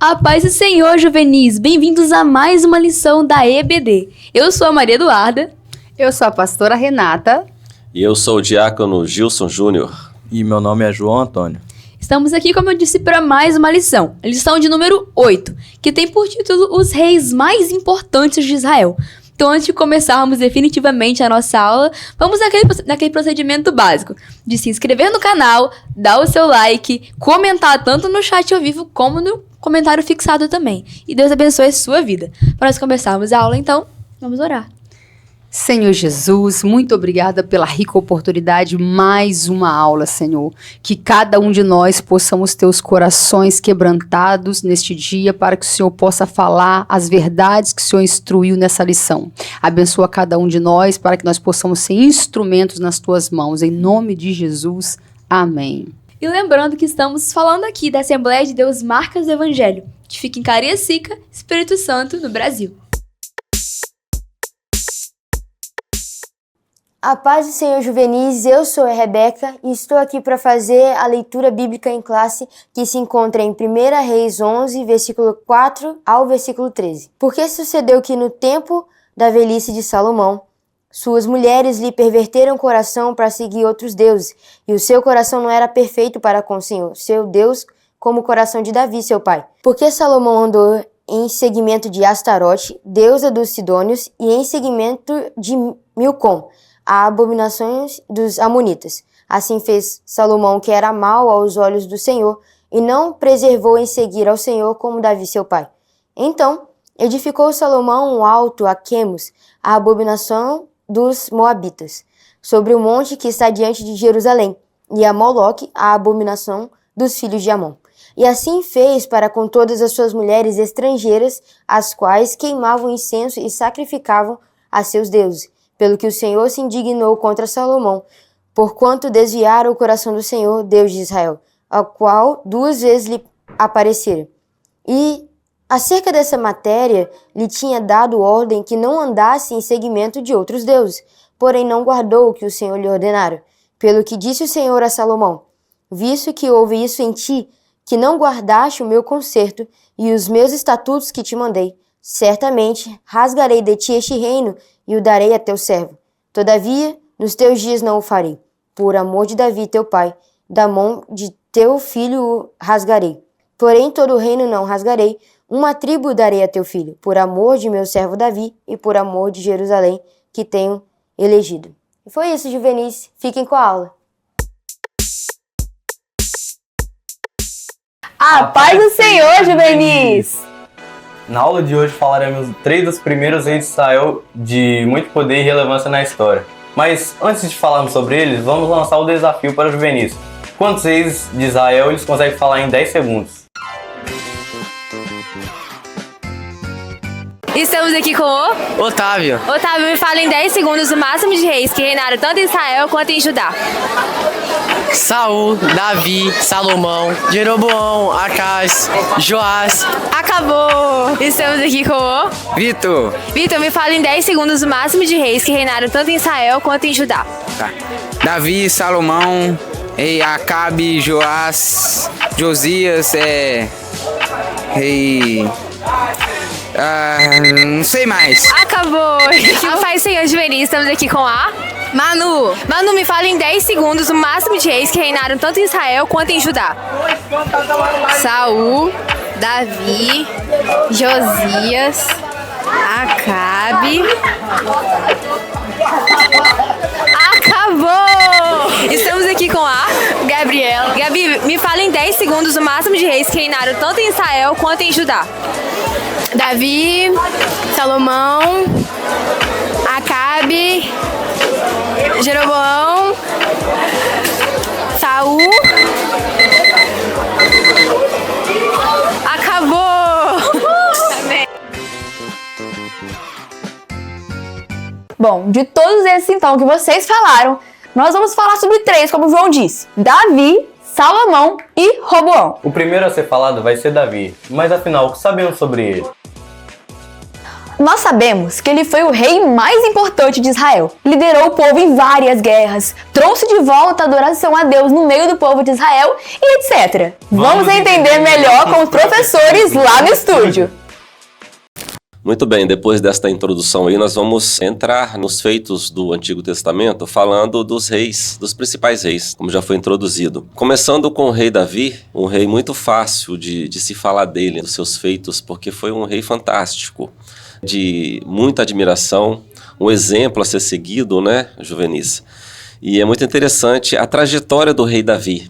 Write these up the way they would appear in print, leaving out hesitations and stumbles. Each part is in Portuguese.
A paz do Senhor, juvenis! Bem-vindos a mais uma lição da EBD. Eu sou a Maria Eduarda. Eu sou a pastora Renata. E eu sou o diácono Gilson Júnior. E meu nome é João Antônio. Estamos aqui, como eu disse, para mais uma lição. A lição de número 8, que tem por título Os Reis Mais Importantes de Israel. Então, antes de começarmos definitivamente a nossa aula, vamos naquele procedimento básico de se inscrever no canal, dar o seu like, comentar tanto no chat ao vivo como no comentário fixado também. E Deus abençoe a sua vida. Para nós começarmos a aula, então, vamos orar. Senhor Jesus, muito obrigada pela rica oportunidade, mais uma aula, Senhor. Que cada um de nós possamos ter os corações quebrantados neste dia, para que o Senhor possa falar as verdades que o Senhor instruiu nessa lição. Abençoa cada um de nós, para que nós possamos ser instrumentos nas Tuas mãos. Em nome de Jesus, amém. E lembrando que estamos falando aqui da Assembleia de Deus Marcas do Evangelho, que fica em Cariacica, Espírito Santo, no Brasil. A paz do Senhor, juvenis, eu sou a Rebeca e estou aqui para fazer a leitura bíblica em classe que se encontra em 1 Reis 11, versículo 4 ao versículo 13. Porque sucedeu que no tempo da velhice de Salomão, suas mulheres lhe perverteram o coração para seguir outros deuses, e o seu coração não era perfeito para com o Senhor, seu Deus, como o coração de Davi, seu pai. Porque Salomão andou em seguimento de Astarote, deusa dos Sidônios, e em seguimento de Milcom, a abominações dos amonitas. Assim fez Salomão, que era mau aos olhos do Senhor, e não preservou em seguir ao Senhor como Davi seu pai. Então edificou Salomão um alto a Quemos, a abominação dos moabitas, sobre o monte que está diante de Jerusalém, e a Moloque, a abominação dos filhos de Amon. E assim fez para com todas as suas mulheres estrangeiras, as quais queimavam incenso e sacrificavam a seus deuses. Pelo que o Senhor se indignou contra Salomão, porquanto desviara o coração do Senhor, Deus de Israel, ao qual 2 vezes lhe aparecera. E, acerca dessa matéria, lhe tinha dado ordem que não andasse em seguimento de outros deuses, porém não guardou o que o Senhor lhe ordenara. Pelo que disse o Senhor a Salomão: visto que houve isso em ti, que não guardaste o meu concerto e os meus estatutos que te mandei, certamente rasgarei de ti este reino e o darei a teu servo. Todavia, nos teus dias não o farei. Por amor de Davi, teu pai, da mão de teu filho o rasgarei. Porém, todo o reino não rasgarei, uma tribo darei a teu filho, por amor de meu servo Davi e por amor de Jerusalém, que tenho elegido. E foi isso, juvenis. Fiquem com a aula. A paz do Senhor, juvenis! Na aula de hoje falaremos 3 dos primeiros reis de Israel de muito poder e relevância na história. Mas antes de falarmos sobre eles, vamos lançar o desafio para os juvenis. Quantos reis de Israel eles conseguem falar em 10 segundos? Estamos aqui com o Otávio. Otávio. Me fala em 10 segundos o máximo de reis que reinaram tanto em Israel quanto em Judá. Saul, Davi, Salomão, Jeroboão, Acaz, Joás. Acabou! Estamos aqui com o Vitor. Vitor, me fala em 10 segundos o máximo de reis que reinaram tanto em Israel quanto em Judá. Tá. Davi, Salomão, Acabe, Joás, Josias, rei... não sei mais. Acabou! A paz do Senhor, juvenis, estamos aqui com a Manu. Manu, me fala em 10 segundos o máximo de reis que reinaram tanto em Israel quanto em Judá. Saul, Davi, Josias, Acabe. Acabou! Estamos aqui com a Gabriela. Gabi, me fala em 10 segundos o máximo de reis que reinaram tanto em Israel quanto em Judá. Davi, Salomão, Acabe, Jeroboão, Saul. Acabou! Bom, de todos esses então que vocês falaram, nós vamos falar sobre 3, como o João disse: Davi, Salomão e Roboão. O primeiro a ser falado vai ser Davi, mas afinal, o que sabemos sobre ele? Nós sabemos que ele foi o rei mais importante de Israel. Liderou o povo em várias guerras, trouxe de volta a adoração a Deus no meio do povo de Israel e etc. Vamos entender melhor com os professores lá no estúdio. Muito bem, depois desta introdução aí, nós vamos entrar nos feitos do Antigo Testamento, falando dos reis, dos principais reis, como já foi introduzido. Começando com o rei Davi, um rei muito fácil de se falar dele, dos seus feitos, porque foi um rei fantástico, de muita admiração, um exemplo a ser seguido, né, Juvenis? E é muito interessante a trajetória do rei Davi,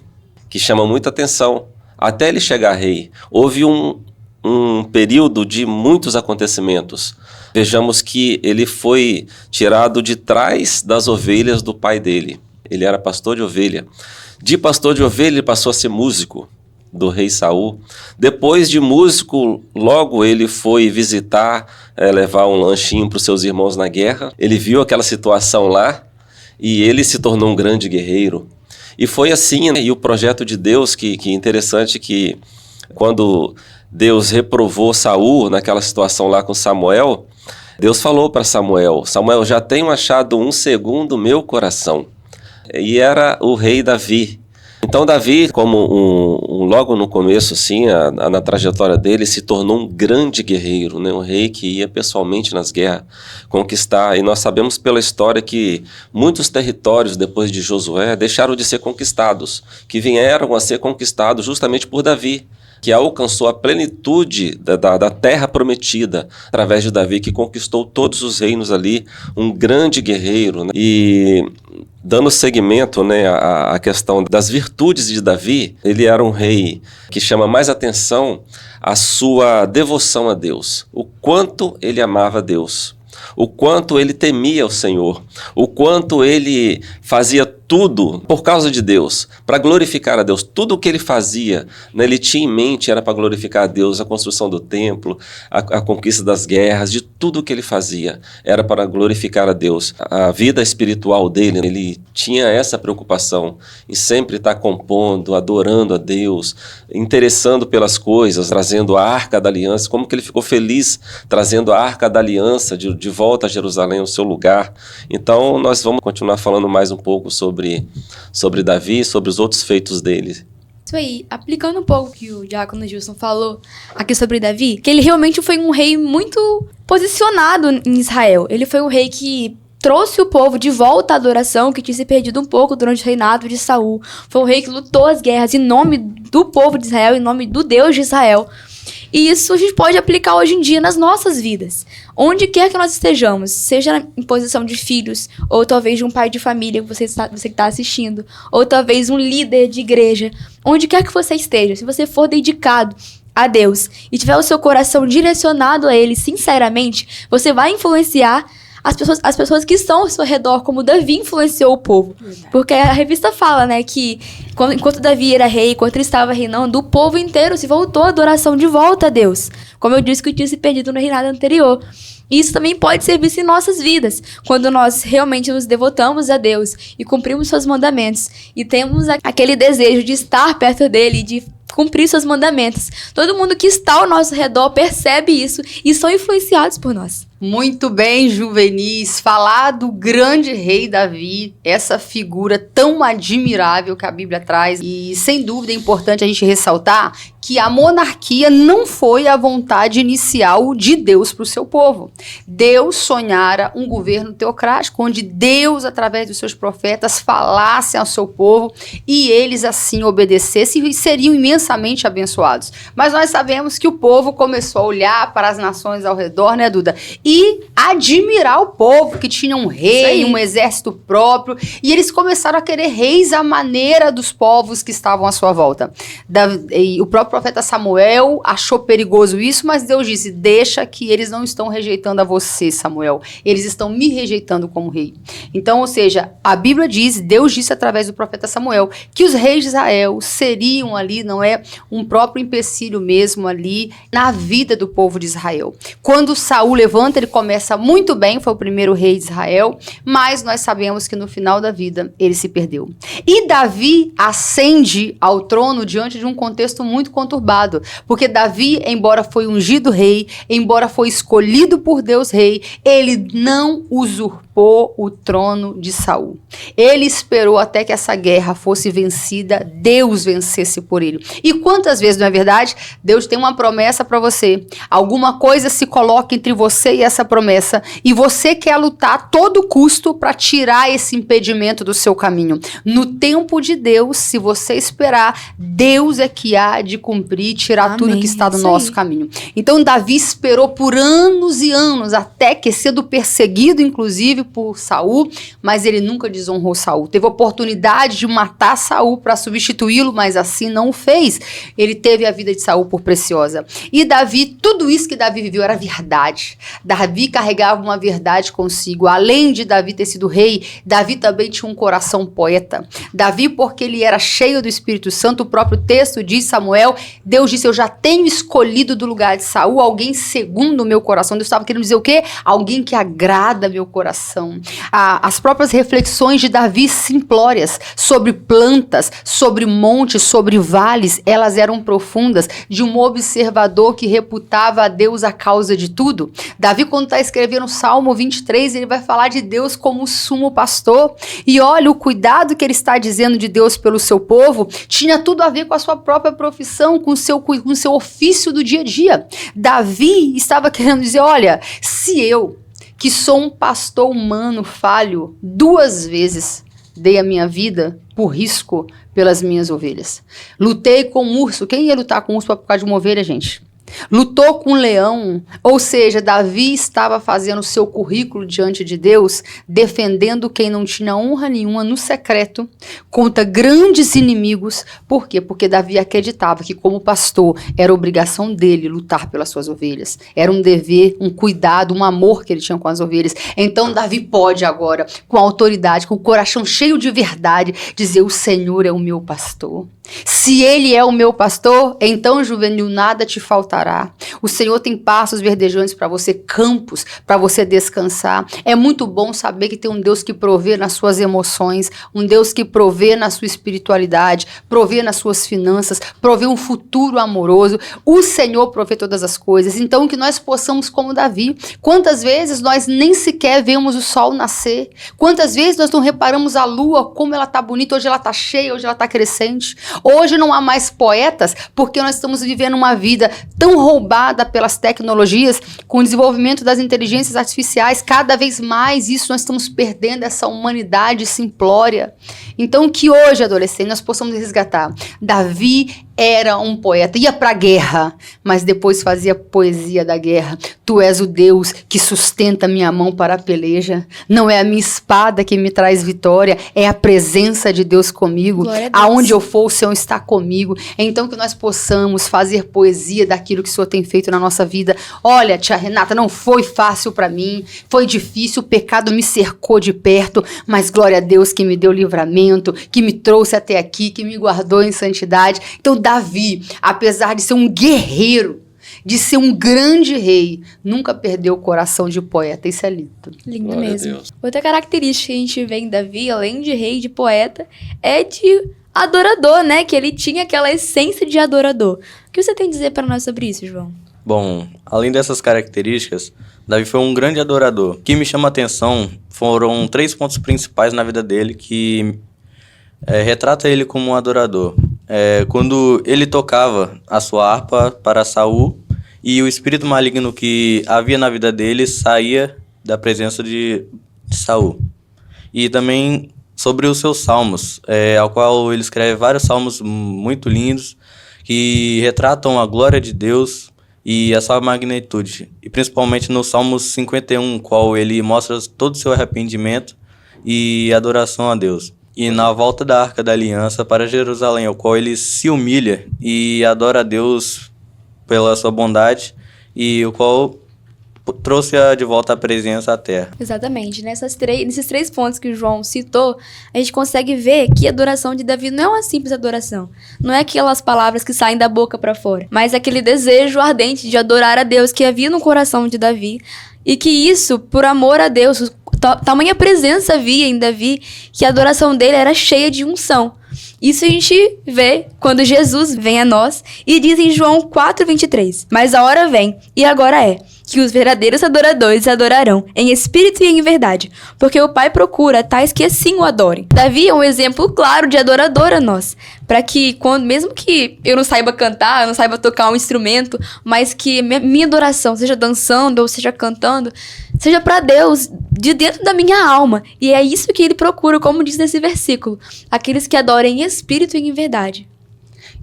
que chama muita atenção. Até ele chegar rei, houve um período de muitos acontecimentos. Vejamos que ele foi tirado de trás das ovelhas do pai dele. Ele era pastor de ovelha. De pastor de ovelha, ele passou a ser músico do rei Saul. Depois de músico, logo ele foi visitar, levar um lanchinho para os seus irmãos na guerra. Ele viu aquela situação lá e ele se tornou um grande guerreiro. E foi assim, né? E o projeto de Deus, que interessante, que quando Deus reprovou Saul naquela situação lá com Samuel, Deus falou para Samuel: Samuel, já tenho achado um segundo meu coração. E era o rei Davi. Então Davi, como logo no começo, assim, na trajetória dele, se tornou um grande guerreiro, né? Um rei que ia pessoalmente nas guerras conquistar. E nós sabemos pela história que muitos territórios depois de Josué deixaram de ser conquistados, que vieram a ser conquistados justamente por Davi, que alcançou a plenitude da terra prometida através de Davi, que conquistou todos os reinos ali, um grande guerreiro, né? E dando seguimento, né, à questão das virtudes de Davi, ele era um rei que chama mais atenção a sua devoção a Deus, o quanto ele amava Deus, o quanto ele temia o Senhor, o quanto ele fazia tudo por causa de Deus, para glorificar a Deus. Tudo o que ele fazia, né, ele tinha em mente era para glorificar a Deus. A construção do templo, a conquista das guerras, de tudo o que ele fazia era para glorificar a Deus. A vida espiritual dele, ele tinha essa preocupação em sempre estar compondo, adorando a Deus, interessando pelas coisas, trazendo a Arca da Aliança. Como que ele ficou feliz trazendo a Arca da Aliança de volta a Jerusalém, ao seu lugar. Então nós vamos continuar falando mais um pouco sobre Davi, sobre os outros feitos dele. Isso aí, aplicando um pouco o que o Diácono Gilson falou aqui sobre Davi, que ele realmente foi um rei muito posicionado em Israel. Ele foi um rei que trouxe o povo de volta à adoração, que tinha se perdido um pouco durante o reinado de Saul. Foi um rei que lutou as guerras em nome do povo de Israel, em nome do Deus de Israel. E isso a gente pode aplicar hoje em dia nas nossas vidas. Onde quer que nós estejamos, seja em posição de filhos, ou talvez de um pai de família, você que está assistindo, ou talvez um líder de igreja, onde quer que você esteja, se você for dedicado a Deus e tiver o seu coração direcionado a Ele sinceramente, você vai influenciar as pessoas que estão ao seu redor, como Davi influenciou o povo. Porque a revista fala, né, que enquanto Davi era rei, enquanto ele estava reinando, o povo inteiro se voltou à adoração de volta a Deus. Como eu disse, que tinha se perdido no reinado anterior. E isso também pode ser visto em nossas vidas, quando nós realmente nos devotamos a Deus e cumprimos seus mandamentos e temos aquele desejo de estar perto dele, de cumprir seus mandamentos. Todo mundo que está ao nosso redor percebe isso e são influenciados por nós. Muito bem, Juvenis, falar do grande rei Davi, essa figura tão admirável que a Bíblia traz. E sem dúvida é importante a gente ressaltar que a monarquia não foi a vontade inicial de Deus para o seu povo. Deus sonhara um governo teocrático, onde Deus, através dos seus profetas, falasse ao seu povo e eles assim obedecessem e seriam imensamente abençoados. Mas nós sabemos que o povo começou a olhar para as nações ao redor, né, Duda? E admirar o povo, que tinha um rei, um exército próprio, e eles começaram a querer reis à maneira dos povos que estavam à sua volta. E o próprio profeta Samuel achou perigoso isso, mas Deus disse: deixa, que eles não estão rejeitando a você, Samuel, eles estão me rejeitando como rei. Então, ou seja, a Bíblia diz, Deus disse através do profeta Samuel, que os reis de Israel seriam ali, não é, um próprio empecilho mesmo ali na vida do povo de Israel. Quando Saul levanta, ele começa começa muito bem, foi o primeiro rei de Israel, mas nós sabemos que no final da vida ele se perdeu. E Davi ascende ao trono diante de um contexto muito conturbado, porque Davi, embora foi ungido rei, embora foi escolhido por Deus rei, ele não usurpou o trono de Saul. Ele esperou até que essa guerra fosse vencida, Deus vencesse por ele. E quantas vezes, não é verdade? Deus tem uma promessa para você. Alguma coisa se coloca entre você e essa promessa, e você quer lutar a todo custo para tirar esse impedimento do seu caminho. No tempo de Deus, se você esperar, Deus é que há de cumprir, tirar tudo que está do nosso caminho. Então Davi esperou por anos e anos, até que sendo perseguido, inclusive, por Saul, mas ele nunca desonrou Saul. Teve oportunidade de matar Saul para substituí-lo, mas assim não o fez. Ele teve a vida de Saul por preciosa. E Davi, tudo isso que Davi viveu era verdade. Davi carregava uma verdade consigo. Além de Davi ter sido rei, Davi também tinha um coração poeta. Davi, porque ele era cheio do Espírito Santo, o próprio texto diz, Samuel, Deus disse, eu já tenho escolhido do lugar de Saul alguém segundo o meu coração. Deus estava querendo dizer o quê? Alguém que agrada meu coração. As próprias reflexões de Davi simplórias sobre plantas, sobre montes, sobre vales, elas eram profundas, de um observador que reputava a Deus a causa de tudo. Davi, quando está escrevendo o Salmo 23, ele vai falar de Deus como o sumo pastor. E olha, o cuidado que ele está dizendo de Deus pelo seu povo tinha tudo a ver com a sua própria profissão, com o seu ofício do dia a dia. Davi estava querendo dizer, olha, se eu, que sou um pastor humano falho, 2 vezes dei a minha vida por risco pelas minhas ovelhas. Lutei com um urso. Quem ia lutar com um urso por causa de uma ovelha, gente? Lutou com um leão, ou seja, Davi estava fazendo o seu currículo diante de Deus, defendendo quem não tinha honra nenhuma no secreto, contra grandes inimigos. Por quê? Porque Davi acreditava que como pastor era obrigação dele lutar pelas suas ovelhas, era um dever, um cuidado, um amor que ele tinha com as ovelhas. Então Davi pode agora, com autoridade, com o coração cheio de verdade, dizer, o Senhor é o meu pastor. Se ele é o meu pastor, então, juvenil, nada te faltará. O Senhor tem pastos verdejantes para você, campos para você descansar. É muito bom saber que tem um Deus que provê nas suas emoções, um Deus que provê na sua espiritualidade, provê nas suas finanças, provê um futuro amoroso. O Senhor provê todas as coisas. Então, que nós possamos, como Davi, quantas vezes nós nem sequer vemos o sol nascer? Quantas vezes nós não reparamos a lua, como ela está bonita, hoje ela está cheia, hoje ela está crescente? Hoje não há mais poetas, porque nós estamos vivendo uma vida tão roubada pelas tecnologias, com o desenvolvimento das inteligências artificiais, cada vez mais isso nós estamos perdendo essa humanidade simplória. Então que hoje, adolescente, nós possamos resgatar. Davi era um poeta, ia para a guerra, mas depois fazia poesia da guerra. Tu és o Deus que sustenta minha mão para a peleja. Não é a minha espada que me traz vitória, é a presença de Deus comigo. Aonde eu for, o Senhor está comigo. Então que nós possamos fazer poesia daquilo que o Senhor tem feito na nossa vida. Olha, tia Renata, não foi fácil para mim, foi difícil, o pecado me cercou de perto, mas glória a Deus que me deu livramento, que me trouxe até aqui, que me guardou em santidade. Então Davi, apesar de ser um guerreiro, de ser um grande rei, nunca perdeu o coração de poeta. Isso é lindo. Lindo Glória mesmo. Outra característica que a gente vê em Davi, além de rei, de poeta, é de adorador, né? Que ele tinha aquela essência de adorador. O que você tem a dizer para nós sobre isso, João? Bom, além dessas características, Davi foi um grande adorador. O que me chama a atenção foram 3 pontos principais na vida dele que retrata ele como um adorador. Quando ele tocava a sua harpa para Saul e o espírito maligno que havia na vida dele saía da presença de Saul. E também sobre os seus salmos, ao qual ele escreve vários salmos muito lindos que retratam a glória de Deus e a sua magnitude. E principalmente no Salmo 51, qual ele mostra todo o seu arrependimento e adoração a Deus. E na volta da Arca da Aliança para Jerusalém, ao qual ele se humilha e adora a Deus pela sua bondade, e o qual trouxe de volta a presença à terra. Exatamente. Nesses 3 pontos que o João citou, a gente consegue ver que a adoração de Davi não é uma simples adoração. Não é aquelas palavras que saem da boca para fora, mas aquele desejo ardente de adorar a Deus que havia no coração de Davi. E que isso, por amor a Deus, tamanha presença havia em Davi, que a adoração dele era cheia de unção. Isso a gente vê quando Jesus vem a nós e diz em João 4:23: Mas a hora vem, e agora é, que os verdadeiros adoradores adorarão em espírito e em verdade, porque o Pai procura tais que assim o adorem. Davi é um exemplo claro de adorador a nós, para que, mesmo que eu não saiba cantar, eu não saiba tocar um instrumento, mas que minha adoração, seja dançando ou seja cantando, seja para Deus, de dentro da minha alma. E é isso que ele procura, como diz nesse versículo, aqueles que adorem em espírito e em verdade.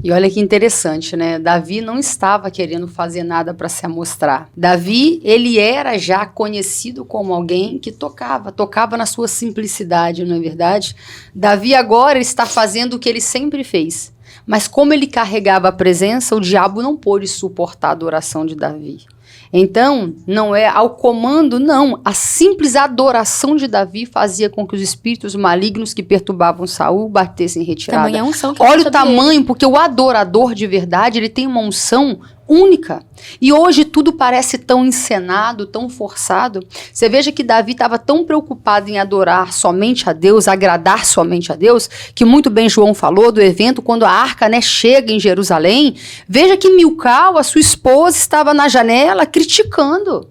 E olha que interessante, né? Davi não estava querendo fazer nada para se amostrar. Davi, ele era já conhecido como alguém que tocava na sua simplicidade, não é verdade? Davi agora está fazendo o que ele sempre fez. Mas como ele carregava a presença, o diabo não pôde suportar a adoração de Davi. Então, não é ao comando, não. A simples adoração de Davi fazia com que os espíritos malignos que perturbavam Saul batessem em retirada. Também é unção que Olha o tamanho, porque o adorador de verdade, ele tem uma unção única. E hoje tudo parece tão encenado, tão forçado. Você veja que Davi estava tão preocupado em adorar somente a Deus, agradar somente a Deus, que muito bem João falou do evento, quando a arca, né, chega em Jerusalém. Veja que Milcal, a sua esposa, estava na janela criticando.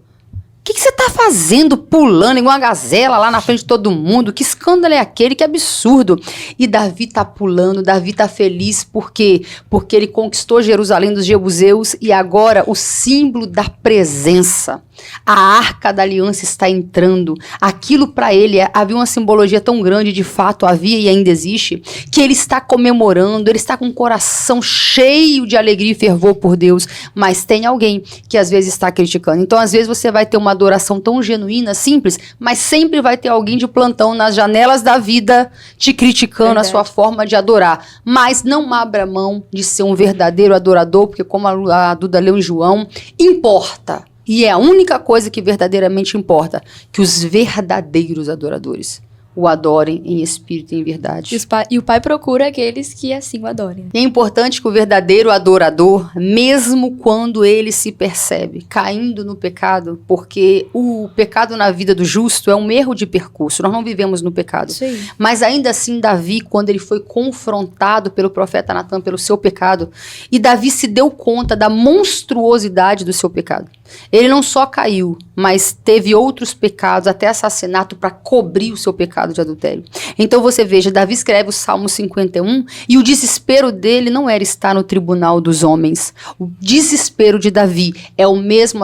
O que você está fazendo, pulando igual uma gazela lá na frente de todo mundo? Que escândalo é aquele? Que absurdo. E Davi está pulando, Davi está feliz. Por quê? Porque ele conquistou Jerusalém dos jebuseus e agora o símbolo da presença. A arca da aliança está entrando. Aquilo para ele havia uma simbologia tão grande, de fato havia e ainda existe, que ele está comemorando, ele está com o coração cheio de alegria e fervor por Deus. Mas tem alguém que às vezes está criticando. Então às vezes você vai ter uma adoração tão genuína, simples, mas sempre vai ter alguém de plantão nas janelas da vida te criticando a sua forma de adorar. Mas não abra mão de ser um verdadeiro adorador, porque como a Duda leu em João, importa. E é a única coisa que verdadeiramente importa, que os verdadeiros adoradores o adorem em espírito e em verdade. E o Pai procura aqueles que assim o adorem. E é importante que o verdadeiro adorador, mesmo quando ele se percebe caindo no pecado, porque o pecado na vida do justo é um erro de percurso, nós não vivemos no pecado. Sim. Mas ainda assim, Davi, quando ele foi confrontado pelo profeta Natan pelo seu pecado, e Davi se deu conta da monstruosidade do seu pecado. Ele não só caiu, mas teve outros pecados, até assassinato, para cobrir o seu pecado de adultério. Então você veja, Davi escreve o Salmo 51 e o desespero dele não era estar no tribunal dos homens. O desespero de Davi é o mesmo,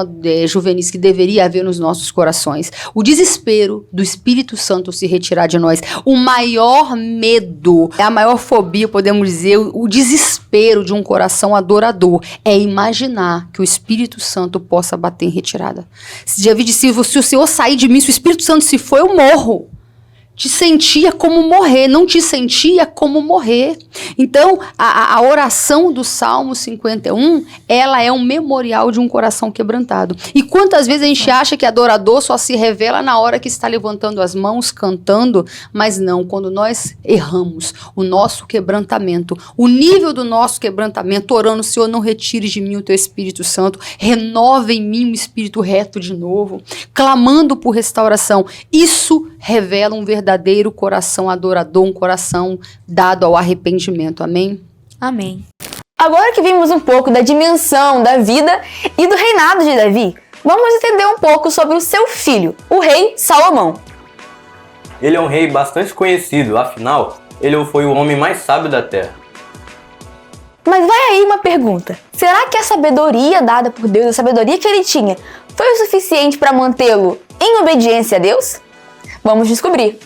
Juvenis, que deveria haver nos nossos corações. O desespero do Espírito Santo se retirar de nós. O maior medo, a maior fobia, podemos dizer, o desespero de um coração adorador é imaginar que o Espírito Santo possa bater em retirada. Se Davi disse, se o Senhor sair de mim, se o Espírito Santo se for, eu morro. Te sentia como morrer, não te sentia como morrer. Então, a oração do Salmo 51, ela é um memorial de um coração quebrantado. E quantas vezes a gente acha que adorador só se revela na hora que está levantando as mãos, cantando, mas não, quando nós erramos, o nosso quebrantamento, o nível do nosso quebrantamento, orando, Senhor, não retires de mim o teu Espírito Santo, renova em mim um espírito reto de novo, clamando por restauração. Isso revela um verdadeiro coração adorador, um coração dado ao arrependimento. Amém? Amém. Agora que vimos um pouco da dimensão da vida e do reinado de Davi, vamos entender um pouco sobre o seu filho, o rei Salomão. Ele é um rei bastante conhecido, afinal, ele foi o homem mais sábio da terra. Mas vai aí uma pergunta. Será que a sabedoria dada por Deus, a sabedoria que ele tinha, foi o suficiente para mantê-lo em obediência a Deus? Vamos descobrir.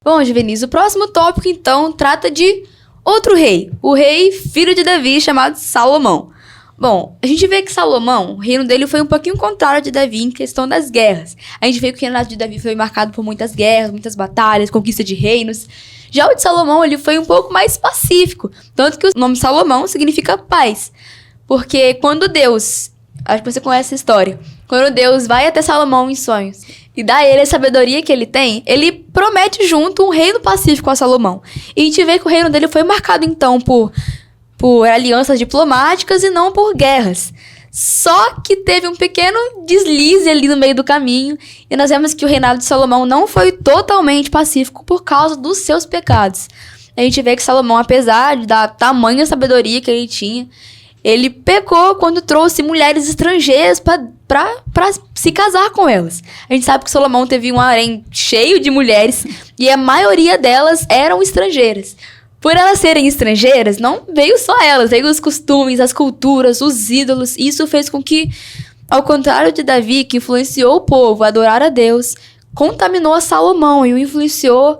Bom, Juvenis, o próximo tópico, então, trata de outro rei. O rei filho de Davi, chamado Salomão. Bom, a gente vê que Salomão, o reino dele foi um pouquinho contrário de Davi em questão das guerras. A gente vê que o reinado de Davi foi marcado por muitas guerras, muitas batalhas, conquista de reinos. Já o de Salomão, ele foi um pouco mais pacífico. Tanto que o nome Salomão significa paz. Porque quando Deus, acho que você conhece essa história, quando Deus vai até Salomão em sonhos e dá a ele a sabedoria que ele tem, ele promete junto um reino pacífico a Salomão. E a gente vê que o reino dele foi marcado, então, por alianças diplomáticas e não por guerras. Só que teve um pequeno deslize ali no meio do caminho, e nós vemos que o reinado de Salomão não foi totalmente pacífico por causa dos seus pecados. A gente vê que Salomão, apesar da tamanha sabedoria que ele tinha, ele pecou quando trouxe mulheres estrangeiras para se casar com elas. A gente sabe que Salomão teve um harém cheio de mulheres e a maioria delas eram estrangeiras. Por elas serem estrangeiras, não veio só elas, veio os costumes, as culturas, os ídolos. E isso fez com que, ao contrário de Davi, que influenciou o povo a adorar a Deus, contaminou a Salomão e o influenciou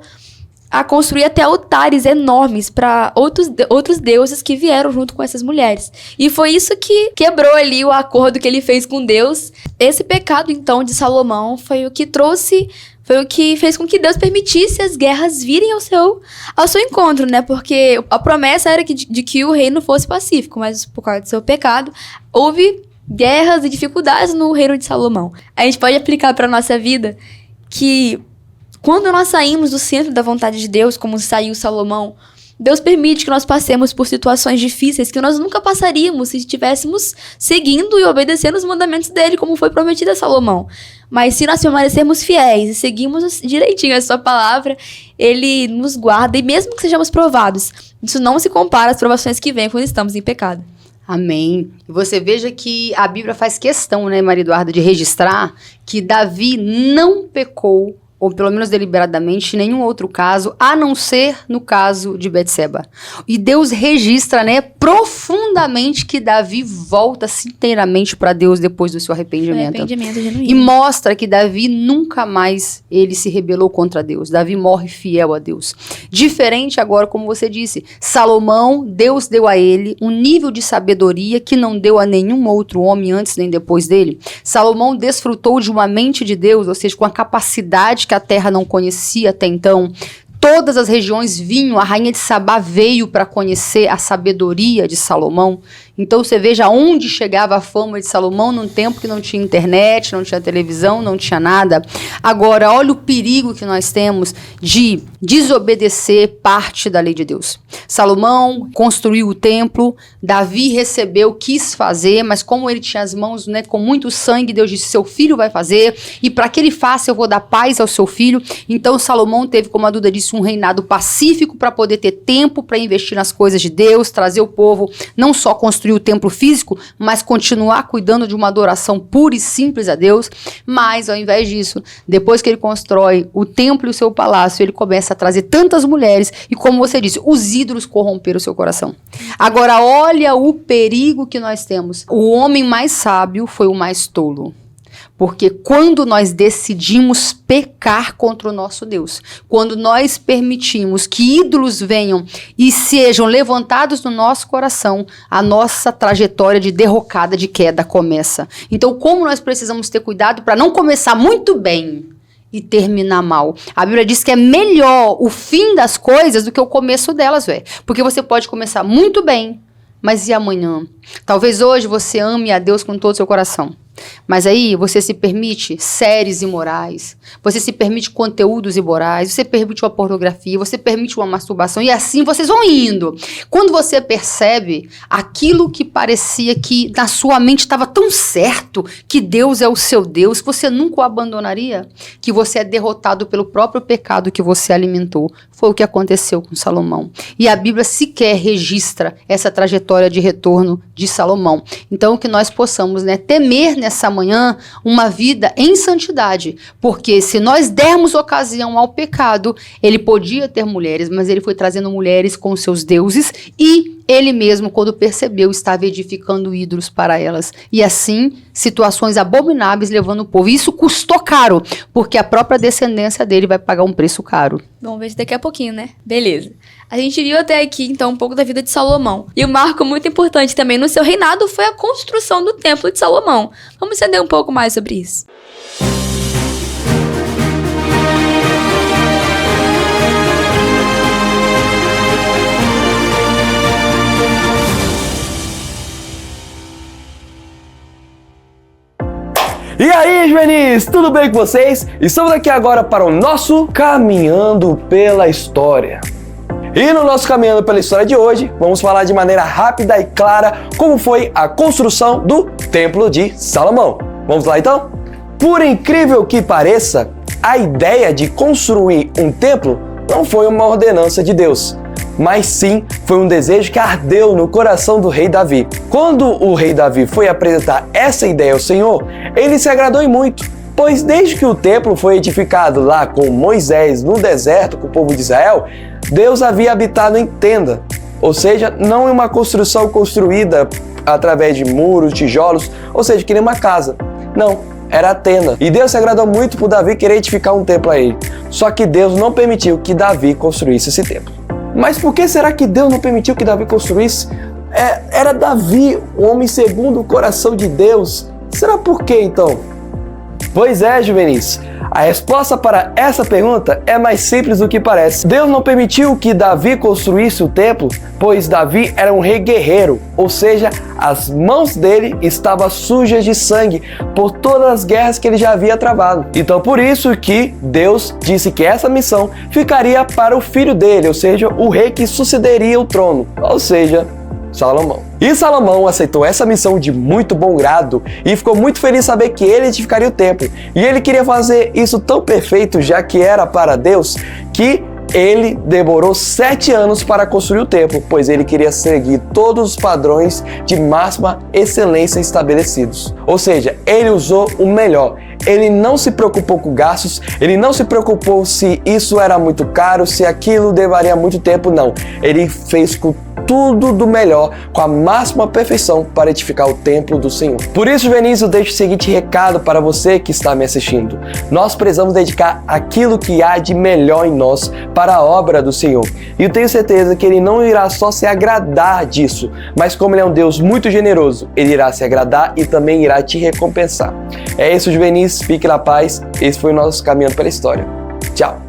a construir até altares enormes para outros deuses que vieram junto com essas mulheres. E foi isso que quebrou ali o acordo que ele fez com Deus. Esse pecado, então, de Salomão foi o que fez com que Deus permitisse as guerras virem ao seu encontro, né? Porque a promessa era de que o reino fosse pacífico, mas por causa do seu pecado, houve guerras e dificuldades no reino de Salomão. A gente pode aplicar para nossa vida que quando nós saímos do centro da vontade de Deus, como saiu Salomão, Deus permite que nós passemos por situações difíceis que nós nunca passaríamos se estivéssemos seguindo e obedecendo os mandamentos dele, como foi prometido a Salomão. Mas se nós permanecermos fiéis e seguirmos direitinho a sua palavra, ele nos guarda, e mesmo que sejamos provados, isso não se compara às provações que vêm quando estamos em pecado. Amém. E você veja que a Bíblia faz questão, né, Maria Eduarda, de registrar que Davi não pecou, ou pelo menos deliberadamente, em nenhum outro caso, a não ser no caso de Betseba. E Deus registra, né, profundamente que Davi volta inteiramente para Deus depois do seu arrependimento. E mostra que Davi nunca mais ele se rebelou contra Deus. Davi morre fiel a Deus. Diferente agora, como você disse, Salomão, Deus deu a ele um nível de sabedoria que não deu a nenhum outro homem antes nem depois dele. Salomão desfrutou de uma mente de Deus, ou seja, com a capacidade que a terra não conhecia até então. Todas as regiões vinham, a rainha de Sabá veio para conhecer a sabedoria de Salomão. Então você veja onde chegava a fama de Salomão num tempo que não tinha internet, não tinha televisão, não tinha nada. Agora, olha o perigo que nós temos de desobedecer parte da lei de Deus. Salomão construiu o templo, Davi recebeu, quis fazer, mas como ele tinha as mãos, né, com muito sangue, Deus disse, seu filho vai fazer, e para que ele faça, eu vou dar paz ao seu filho. Então Salomão teve, como a Duda disse, um reinado pacífico para poder ter tempo para investir nas coisas de Deus, trazer o povo, não só construir o templo físico, mas continuar cuidando de uma adoração pura e simples a Deus. Mas, ao invés disso, depois que ele constrói o templo e o seu palácio, ele começa a trazer tantas mulheres e, como você disse, os ídolos corromperam o seu coração. Agora, olha o perigo que nós temos. O homem mais sábio foi o mais tolo. Porque quando nós decidimos pecar contra o nosso Deus, quando nós permitimos que ídolos venham e sejam levantados no nosso coração, a nossa trajetória de derrocada, de queda começa. Então, como nós precisamos ter cuidado para não começar muito bem e terminar mal? A Bíblia diz que é melhor o fim das coisas do que o começo delas, velho. Porque você pode começar muito bem, mas e amanhã? Talvez hoje você ame a Deus com todo o seu coração. Mas aí você se permite séries imorais, você se permite conteúdos imorais, você permite uma pornografia, você permite uma masturbação, e assim vocês vão indo. Quando você percebe aquilo que parecia que na sua mente estava tão certo, que Deus é o seu Deus, que você nunca o abandonaria, que você é derrotado pelo próprio pecado que você alimentou. Foi o que aconteceu com Salomão. E a Bíblia sequer registra essa trajetória de retorno de Salomão. Então que nós possamos, né, temer nessa manhã uma vida em santidade, porque se nós dermos ocasião ao pecado, ele podia ter mulheres, mas ele foi trazendo mulheres com seus deuses, e ele mesmo, quando percebeu, estava edificando ídolos para elas, e assim situações abomináveis levando o povo. E isso custou caro, porque a própria descendência dele vai pagar um preço caro. Vamos ver isso daqui a pouquinho, né? Beleza. A gente viu até aqui, então, um pouco da vida de Salomão. E um marco muito importante também no seu reinado foi a construção do templo de Salomão. Vamos entender um pouco mais sobre isso. aí, juvenis, tudo bem com vocês? Estamos aqui agora para o nosso Caminhando pela História. E no nosso Caminhando pela História de hoje, vamos falar de maneira rápida e clara como foi a construção do Templo de Salomão. Vamos lá então? Por incrível que pareça, a ideia de construir um templo não foi uma ordenança de Deus, mas sim foi um desejo que ardeu no coração do rei Davi. Quando o rei Davi foi apresentar essa ideia ao Senhor, ele se agradou em muito, pois desde que o templo foi edificado lá com Moisés no deserto com o povo de Israel, Deus havia habitado em tenda, ou seja, não em uma construção construída através de muros, tijolos, ou seja, que nem uma casa. Não, era a tenda. E Deus se agradou muito por Davi querer edificar um templo a ele. Só que Deus não permitiu que Davi construísse esse templo. Mas por que será que Deus não permitiu que Davi construísse? Era Davi, o homem segundo o coração de Deus. Será por quê então? Pois é, juvenis. A resposta para essa pergunta é mais simples do que parece. Deus não permitiu que Davi construísse o templo, pois Davi era um rei guerreiro, ou seja, as mãos dele estavam sujas de sangue por todas as guerras que ele já havia travado. Então por isso que Deus disse que essa missão ficaria para o filho dele, ou seja, o rei que sucederia o trono, ou seja, Salomão. E Salomão aceitou essa missão de muito bom grado e ficou muito feliz de saber que ele edificaria o templo. E ele queria fazer isso tão perfeito, já que era para Deus, que ele demorou 7 anos para construir o templo, pois ele queria seguir todos os padrões de máxima excelência estabelecidos. Ou seja, ele usou o melhor. Ele não se preocupou com gastos, ele não se preocupou se isso era muito caro, se aquilo levaria muito tempo, não. Ele fez com tudo do melhor, com a máxima perfeição para edificar o templo do Senhor. Por isso, juvenis, eu deixo o seguinte recado para você que está me assistindo. Nós precisamos dedicar aquilo que há de melhor em nós para a obra do Senhor. E eu tenho certeza que Ele não irá só se agradar disso, mas como Ele é um Deus muito generoso, Ele irá se agradar e também irá te recompensar. É isso, juvenis, fique na paz. Esse foi o nosso Caminhando pela História. Tchau!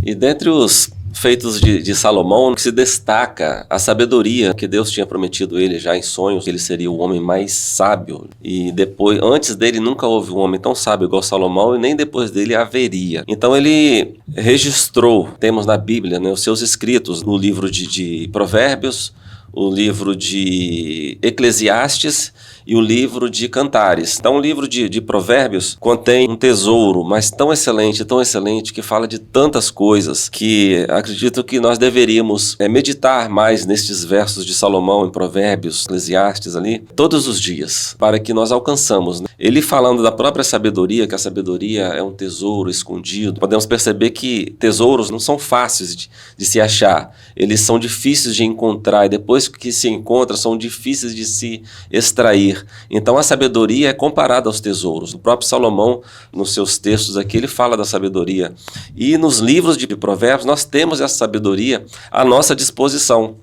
E dentre os feitos de Salomão, se destaca a sabedoria que Deus tinha prometido a ele já em sonhos, que ele seria o homem mais sábio. E depois, antes dele nunca houve um homem tão sábio igual Salomão e nem depois dele haveria. Então ele registrou, temos na Bíblia, né, os seus escritos no livro de Provérbios, o livro de Eclesiastes e o livro de Cantares. Então o livro de Provérbios contém um tesouro, mas tão excelente, que fala de tantas coisas, que acredito que nós deveríamos meditar mais nestes versos de Salomão em Provérbios, Eclesiastes ali, todos os dias, para que nós alcançamos, né? Ele falando da própria sabedoria, que a sabedoria é um tesouro escondido. Podemos perceber que tesouros não são fáceis de se achar, eles são difíceis de encontrar e depois que se encontram são difíceis de se extrair. Então a sabedoria é comparada aos tesouros. O próprio Salomão, nos seus textos aqui, ele fala da sabedoria. E nos livros de Provérbios nós temos essa sabedoria à nossa disposição.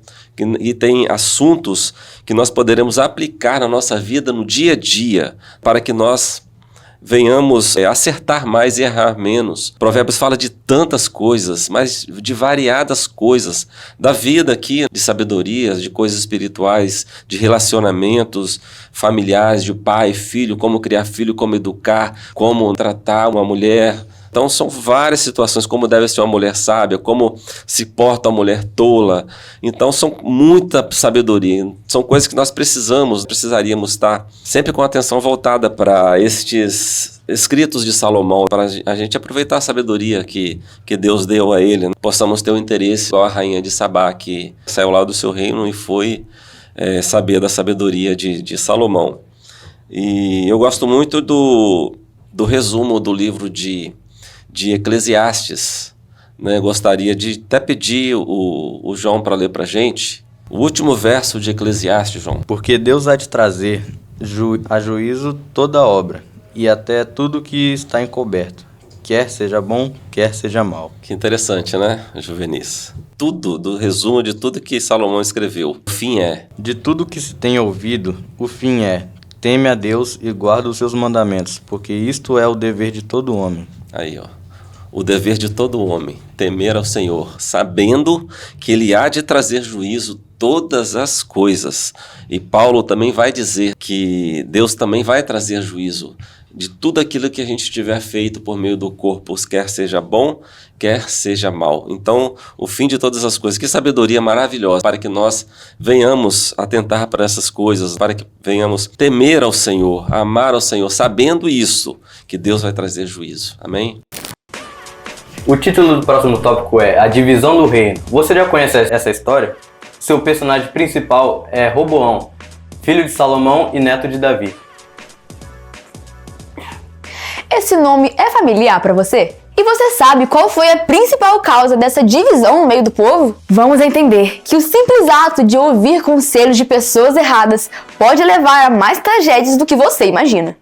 E tem assuntos que nós poderemos aplicar na nossa vida no dia a dia, para que nós venhamos acertar mais e errar menos. Provérbios fala de tantas coisas, mas de variadas coisas, da vida aqui, de sabedorias, de coisas espirituais, de relacionamentos familiares, de pai, filho, como criar filho, como educar, como tratar uma mulher. Então são várias situações, como deve ser uma mulher sábia, como se porta uma mulher tola. Então são muita sabedoria, são coisas que nós precisaríamos estar sempre com a atenção voltada para estes escritos de Salomão, para a gente aproveitar a sabedoria que Deus deu a ele, né? Possamos ter o interesse, igual a rainha de Sabá, que saiu lá do seu reino e foi saber da sabedoria de Salomão. E eu gosto muito do resumo do livro de Eclesiastes, né? Gostaria de até pedir o João para ler para a gente o último verso de Eclesiastes, João. Porque Deus há de trazer a juízo toda obra, e até tudo que está encoberto, quer seja bom, quer seja mal. Que interessante, né, juvenis? Tudo, do resumo de tudo que Salomão escreveu. O fim é... De tudo que se tem ouvido, o fim é... teme a Deus e guarda os seus mandamentos, porque isto é o dever de todo homem. Aí, ó. O dever de todo homem, temer ao Senhor, sabendo que Ele há de trazer juízo todas as coisas. E Paulo também vai dizer que Deus também vai trazer juízo de tudo aquilo que a gente tiver feito por meio do corpo, quer seja bom, quer seja mal. Então, o fim de todas as coisas. Que sabedoria maravilhosa para que nós venhamos atentar para essas coisas, para que venhamos temer ao Senhor, amar ao Senhor, sabendo isso, que Deus vai trazer juízo. Amém? O título do próximo tópico é A Divisão do Reino. Você já conhece essa história? Seu personagem principal é Roboão, filho de Salomão e neto de Davi. Esse nome é familiar para você? E você sabe qual foi a principal causa dessa divisão no meio do povo? Vamos entender que o simples ato de ouvir conselhos de pessoas erradas pode levar a mais tragédias do que você imagina.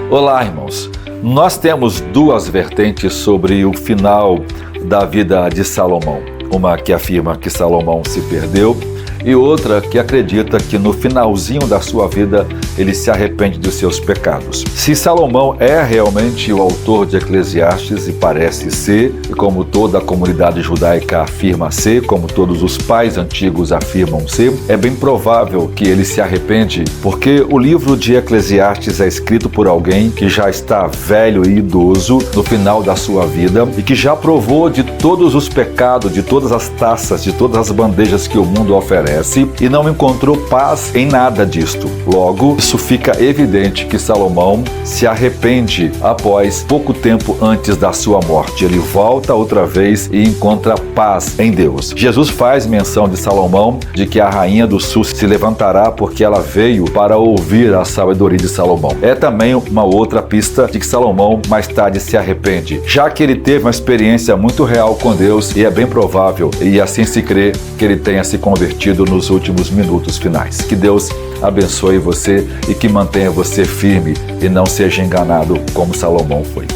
Olá, irmãos. Nós temos duas vertentes sobre o final da vida de Salomão. Uma que afirma que Salomão se perdeu e outra que acredita que no finalzinho da sua vida ele se arrepende dos seus pecados. Se Salomão é realmente o autor de Eclesiastes, e parece ser, e como toda a comunidade judaica afirma ser, como todos os pais antigos afirmam ser, é bem provável que ele se arrepende, porque o livro de Eclesiastes é escrito por alguém que já está velho e idoso no final da sua vida e que já provou de todos os pecados, de todas as taças, de todas as bandejas que o mundo oferece e não encontrou paz em nada disto. Logo, isso fica evidente que Salomão se arrepende após pouco tempo antes da sua morte. Ele volta outra vez e encontra paz em Deus. Jesus faz menção de Salomão, de que a rainha do sul se levantará porque ela veio para ouvir a sabedoria de Salomão. É também uma outra pista de que Salomão mais tarde se arrepende, já que ele teve uma experiência muito real com Deus e é bem provável, e assim se crê, que ele tenha se convertido nos últimos minutos finais. Que Deus abençoe você e que mantenha você firme e não seja enganado como Salomão foi.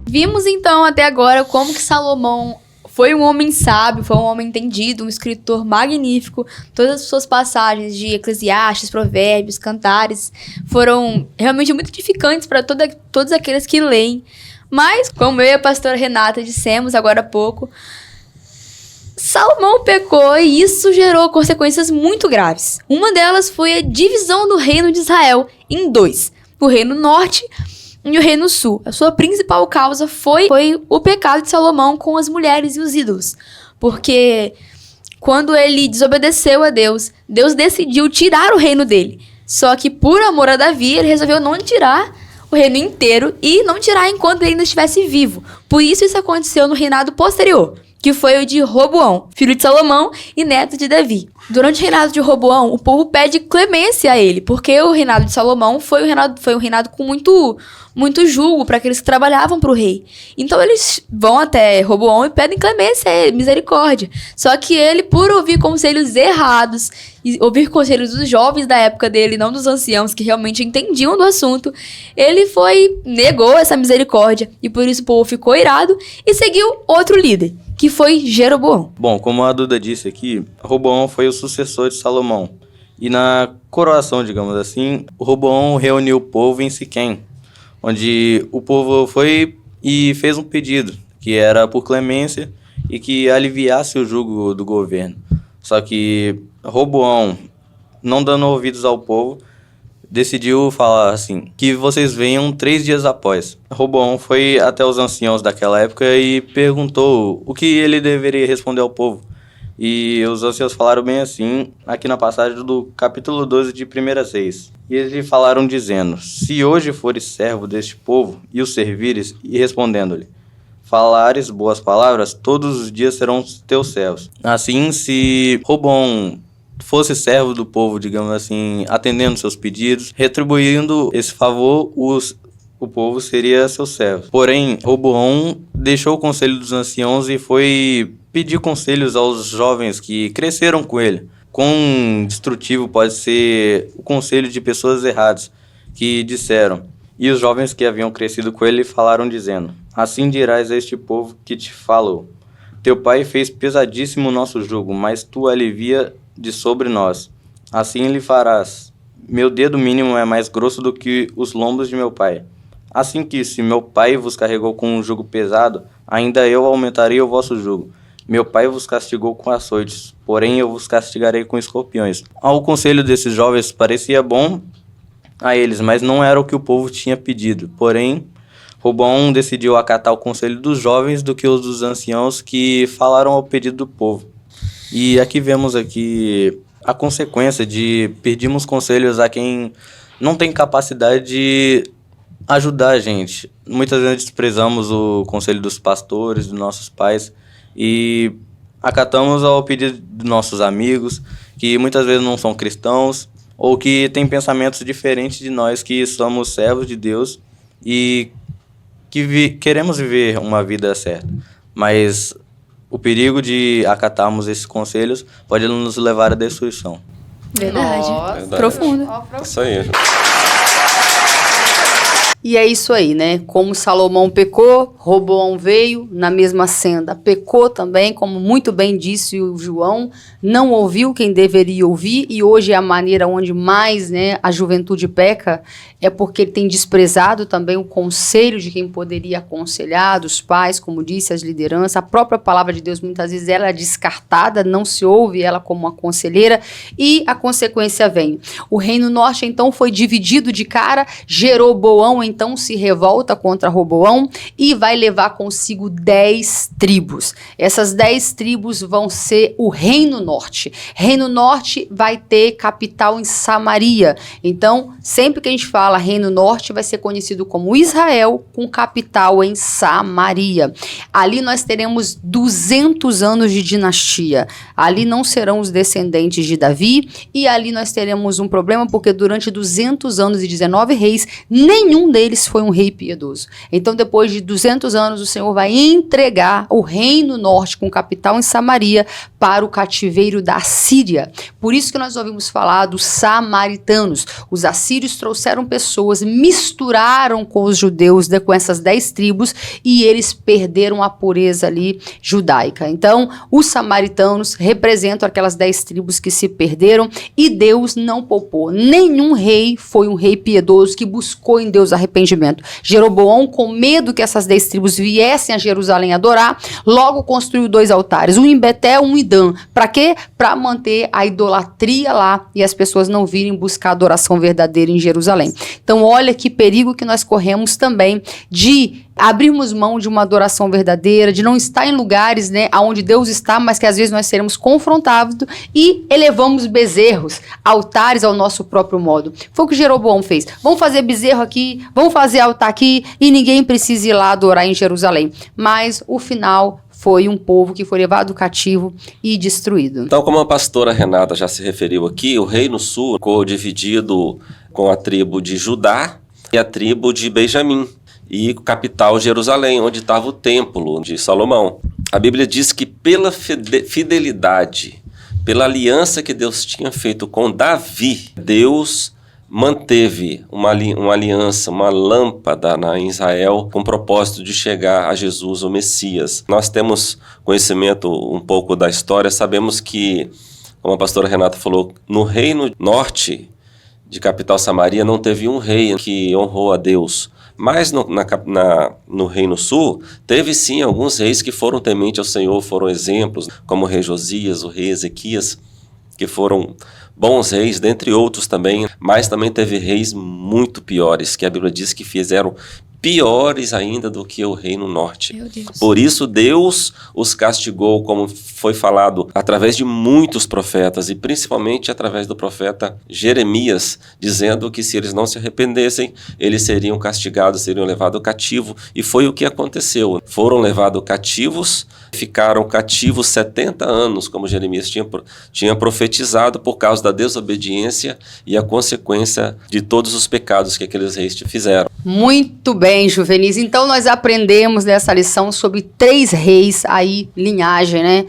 Vimos então até agora como que Salomão foi um homem sábio, foi um homem entendido, um escritor magnífico. Todas as suas passagens de Eclesiastes, Provérbios, Cantares foram realmente muito edificantes para todos aqueles que leem. Mas, como eu e a pastora Renata dissemos agora há pouco, Salomão pecou e isso gerou consequências muito graves. Uma delas foi a divisão do reino de Israel em dois, o reino norte e o reino sul. A sua principal causa foi o pecado de Salomão com as mulheres e os ídolos. Porque quando ele desobedeceu a Deus, Deus decidiu tirar o reino dele. Só que por amor a Davi, ele resolveu não tirar o reino inteiro e não tirar enquanto ele ainda estivesse vivo. Por isso aconteceu no reinado posterior, que foi o de Roboão, filho de Salomão e neto de Davi. Durante o reinado de Roboão, o povo pede clemência a ele, porque o reinado de Salomão foi um reinado com muito julgo para aqueles que trabalhavam para o rei. Então eles vão até Roboão e pedem clemência a ele, misericórdia. Só que ele, por ouvir conselhos errados, e ouvir conselhos dos jovens da época dele, não dos anciãos que realmente entendiam do assunto, ele negou essa misericórdia, e por isso o povo ficou irado e seguiu outro líder, que foi Jeroboão. Bom, como a Duda disse aqui, Roboão foi o sucessor de Salomão. E na coroação, digamos assim, Roboão reuniu o povo em Siquém, onde o povo foi e fez um pedido, que era por clemência e que aliviasse o jugo do governo. Só que Roboão, não dando ouvidos ao povo, decidiu falar assim, que vocês venham 3 dias após. Roboão foi até os anciãos daquela época e perguntou o que ele deveria responder ao povo. E os anciãos falaram bem assim, aqui na passagem do capítulo 12 de 1 Reis. E eles lhe falaram dizendo, se hoje fores servo deste povo e o servires, e respondendo-lhe, falares boas palavras, todos os dias serão teus servos. Assim, se Roboão fosse servo do povo, digamos assim, atendendo seus pedidos, retribuindo esse favor, o povo seria seu servo. Porém, Roboão deixou o conselho dos anciãos e foi pedir conselhos aos jovens que cresceram com ele. Quão destrutivo pode ser o conselho de pessoas erradas, que disseram. E os jovens que haviam crescido com ele falaram dizendo, Assim dirás a este povo que te falou: teu pai fez pesadíssimo o nosso jugo, mas tu alivia de sobre nós. Assim lhe farás. Meu dedo mínimo é mais grosso do que os lombos de meu pai. Assim que, se meu pai vos carregou com um jugo pesado, ainda eu aumentarei o vosso jugo. Meu pai vos castigou com açoites, porém eu vos castigarei com escorpiões. Ao conselho desses jovens parecia bom a eles, mas não era o que o povo tinha pedido. Porém, Roboão decidiu acatar o conselho dos jovens do que os dos anciãos, que falaram ao pedido do povo. E aqui vemos a consequência de pedirmos conselhos a quem não tem capacidade de ajudar a gente. Muitas vezes desprezamos o conselho dos pastores, dos nossos pais, e acatamos ao pedido dos nossos amigos, que muitas vezes não são cristãos, ou que têm pensamentos diferentes de nós, que somos servos de Deus e que queremos viver uma vida certa. Mas o perigo de acatarmos esses conselhos pode nos levar à destruição. Verdade. Verdade. Profundo. Isso aí. E é isso aí, né? Como Salomão pecou, Roboão veio na mesma senda, pecou também, como muito bem disse o João, não ouviu quem deveria ouvir, e hoje é a maneira onde mais, né, a juventude peca, é porque ele tem desprezado também o conselho de quem poderia aconselhar, dos pais, como disse, as lideranças. A própria palavra de Deus, muitas vezes, ela é descartada, não se ouve ela como uma conselheira, e a consequência vem. O Reino Norte, então, foi dividido de cara. Jeroboão, então, se revolta contra Roboão e vai levar consigo 10 tribos. Essas 10 tribos vão ser o Reino Norte. Reino Norte vai ter capital em Samaria. Então, sempre que a gente fala Reino Norte, vai ser conhecido como Israel, com capital em Samaria. Ali nós teremos 200 anos de dinastia. Ali não serão os descendentes de Davi, e ali nós teremos um problema, porque durante 200 anos e 19 reis, nenhum deles foi um rei piedoso. Então, depois de 200 anos, o Senhor vai entregar o Reino Norte, com capital em Samaria, para o cativeiro da Síria. Por isso que nós ouvimos falar dos samaritanos. Os assírios trouxeram pessoas, misturaram com os judeus, com essas 10 tribos, e eles perderam a pureza ali judaica. Então, os samaritanos representam aquelas 10 tribos que se perderam, e Deus não poupou. Nenhum rei foi um rei piedoso que buscou em Deus arrependimento. Jeroboão, com medo que essas 10 tribos viessem a Jerusalém adorar, logo construiu 2 altares, um em Betel, um em Dan. Para quê? Para manter a idolatria lá e as pessoas não virem buscar adoração verdadeira em Jerusalém. Então, olha que perigo que nós corremos também de abrirmos mão de uma adoração verdadeira, de não estar em lugares, né, onde Deus está, mas que às vezes nós seremos confrontados e elevamos bezerros, altares ao nosso próprio modo. Foi o que Jeroboão fez. Vamos fazer bezerro aqui, vamos fazer altar aqui, e ninguém precisa ir lá adorar em Jerusalém. Mas o final foi um povo que foi levado cativo e destruído. Então, como a pastora Renata já se referiu aqui, o Reino Sul ficou dividido com a tribo de Judá e a tribo de Benjamim, e capital Jerusalém, onde estava o templo de Salomão. A Bíblia diz que pela fidelidade, pela aliança que Deus tinha feito com Davi, Deus manteve uma aliança, uma lâmpada em Israel, com o propósito de chegar a Jesus, o Messias. Nós temos conhecimento um pouco da história, sabemos que, como a pastora Renata falou, no Reino Norte de capital Samaria não teve um rei que honrou a Deus. Mas no Reino Sul, teve sim alguns reis que foram tementes ao Senhor, foram exemplos, como o rei Josias, o rei Ezequias, que foram bons reis, dentre outros também, mas também teve reis muito piores, que a Bíblia diz que fizeram piores ainda do que o Reino Norte. Meu Deus. Por isso Deus os castigou, como foi falado, através de muitos profetas, e principalmente através do profeta Jeremias, dizendo que se eles não se arrependessem, eles seriam castigados, seriam levados cativo, e foi o que aconteceu. Foram levados cativos, ficaram cativos 70 anos, como Jeremias tinha profetizado, por causa da desobediência e a consequência de todos os pecados que aqueles reis fizeram. Muito bem, Juvenis. Então nós aprendemos nessa lição sobre 3 reis aí, linhagem, né?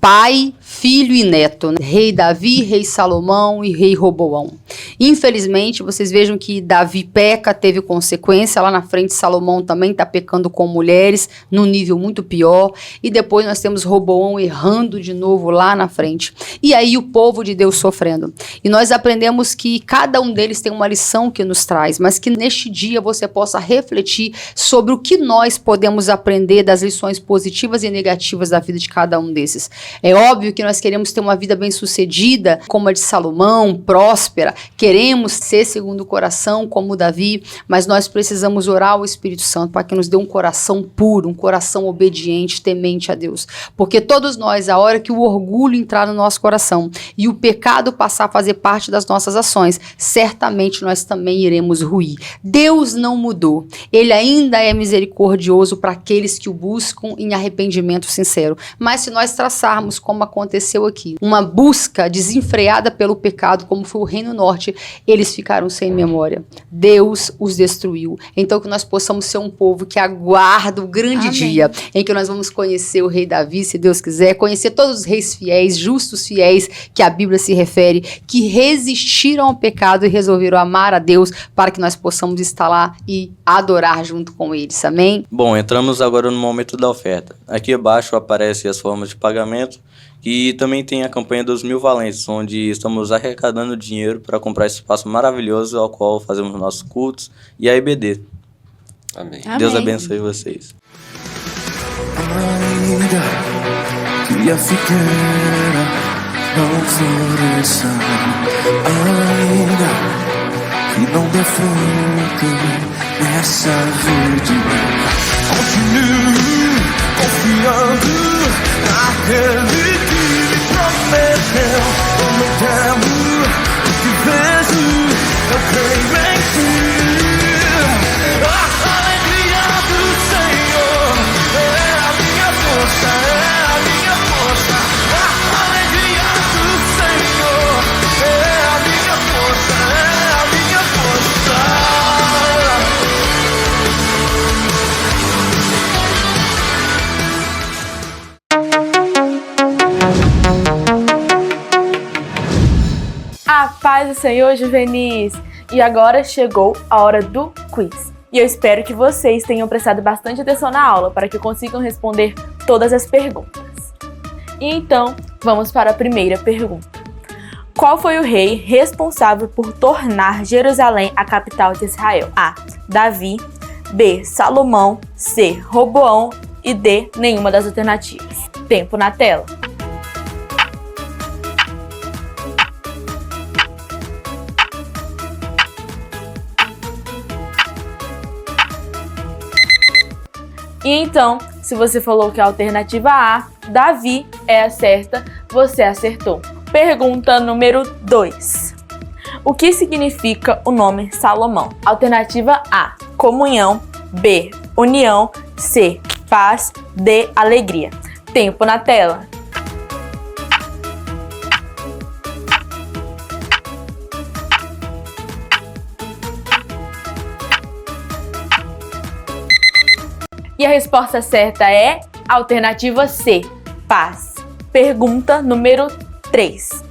pai, filho e neto, né? Rei Davi, rei Salomão e rei Roboão. Infelizmente, vocês vejam que Davi peca, teve consequência, lá na frente Salomão também está pecando com mulheres, num nível muito pior, e depois nós temos Roboão errando de novo lá na frente. E aí o povo de Deus sofrendo. E nós aprendemos que cada um deles tem uma lição que nos traz, mas que neste dia você possa refletir sobre o que nós podemos aprender das lições positivas e negativas da vida de cada um desses. É óbvio que nós queremos ter uma vida bem-sucedida, como a de Salomão, próspera, queremos ser segundo o coração, como Davi, mas nós precisamos orar ao Espírito Santo para que nos dê um coração puro, um coração obediente, temente a Deus. Porque todos nós, a hora que o orgulho entrar no nosso coração e o pecado passar a fazer parte das nossas ações, certamente nós também iremos ruir. Deus não mudou. Ele ainda é misericordioso para aqueles que o buscam em arrependimento sincero. Mas se nós traçarmos como aconteceu aqui, uma busca desenfreada pelo pecado, como foi o Reino Norte, eles ficaram sem memória. Deus os destruiu. Então que nós possamos ser um povo que aguarda o grande dia em que nós vamos conhecer o rei Davi, se Deus quiser, conhecer todos os reis fiéis, justos fiéis, que a Bíblia se refere, que resistiram ao pecado e resolveram amar a Deus para que nós possamos estar lá e adorar junto com eles. Amém? Bom, entramos agora no momento da oferta. Aqui abaixo aparecem as formas de pagamento e também tem a campanha dos 1000 valentes, onde estamos arrecadando dinheiro para comprar esse espaço maravilhoso ao qual fazemos nossos cultos e a EBD. Amém. Deus abençoe vocês. Ainda que a figueira não floresça, ainda que não dê fruto nessa verde, continue confiando naquele que me prometeu. Eu não temo o que vejo, eu creio em ti. A alegria do Senhor é a minha força, é a minha força. A alegria do Senhor é a minha força, é a minha força. A paz do Senhor, juvenis! E agora chegou a hora do quiz. E eu espero que vocês tenham prestado bastante atenção na aula para que consigam responder todas as perguntas. E então, vamos para a primeira pergunta. Qual foi o rei responsável por tornar Jerusalém a capital de Israel? A. Davi. B. Salomão. C. Roboão. E D. Nenhuma das alternativas. Tempo na tela. E então, se você falou que a alternativa A, Davi, é a certa, você acertou. Pergunta número 2. O que significa o nome Salomão? Alternativa A, comunhão. B, união. C, paz. D, alegria. Tempo na tela. E a resposta certa é a alternativa C, paz. Pergunta número 3.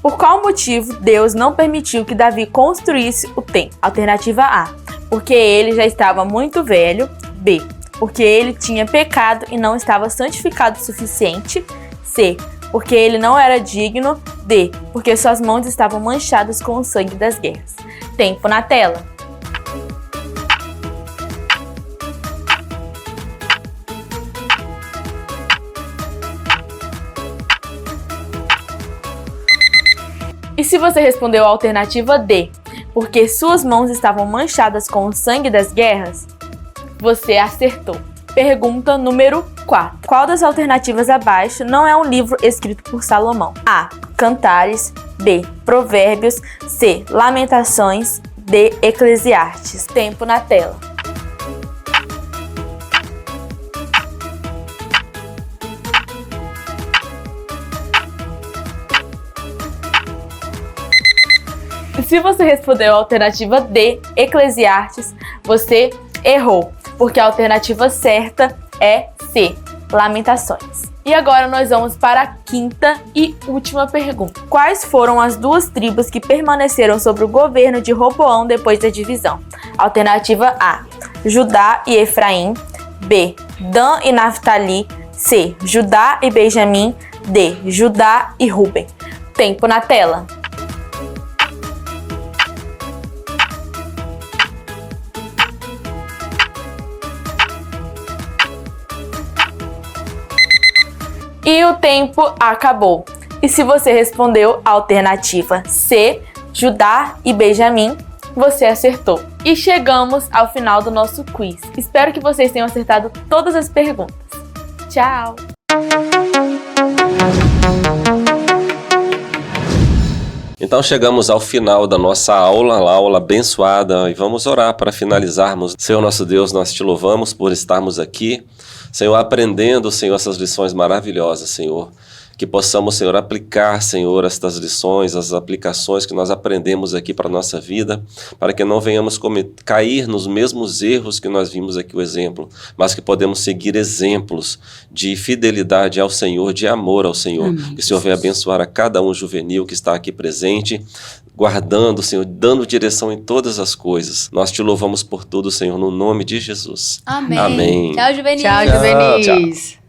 Por qual motivo Deus não permitiu que Davi construísse o templo? Alternativa A, porque ele já estava muito velho. B, porque ele tinha pecado e não estava santificado o suficiente. C, porque ele não era digno. D, porque suas mãos estavam manchadas com o sangue das guerras. Tempo na tela. E se você respondeu a alternativa D, porque suas mãos estavam manchadas com o sangue das guerras, você acertou. Pergunta número 4. Qual das alternativas abaixo não é um livro escrito por Salomão? A. Cantares. B. Provérbios. C. Lamentações. D. Eclesiastes. Tempo na tela. Se você respondeu a alternativa D, Eclesiastes, você errou, porque a alternativa certa é C, Lamentações. E agora nós vamos para a quinta e última pergunta. Quais foram as duas tribos que permaneceram sob o governo de Roboão depois da divisão? Alternativa A, Judá e Efraim. B, Dan e Naftali. C, Judá e Benjamim. D, Judá e Ruben. Tempo na tela. E o tempo acabou. E se você respondeu a alternativa C, Judá e Benjamim, você acertou. E chegamos ao final do nosso quiz. Espero que vocês tenham acertado todas as perguntas. Tchau! Então chegamos ao final da nossa aula abençoada, e vamos orar para finalizarmos. Senhor nosso Deus, nós te louvamos por estarmos aqui, Senhor, aprendendo, Senhor, essas lições maravilhosas, Senhor. Que possamos, Senhor, aplicar, Senhor, estas lições, as aplicações que nós aprendemos aqui para a nossa vida, para que não venhamos cair nos mesmos erros que nós vimos aqui o exemplo, mas que podemos seguir exemplos de fidelidade ao Senhor, de amor ao Senhor. Amém. Que o Senhor venha abençoar a cada um juvenil que está aqui presente, guardando, Senhor, dando direção em todas as coisas. Nós te louvamos por tudo, Senhor, no nome de Jesus. Amém. Amém. Tchau, juvenis. Tchau, juvenis. Tchau.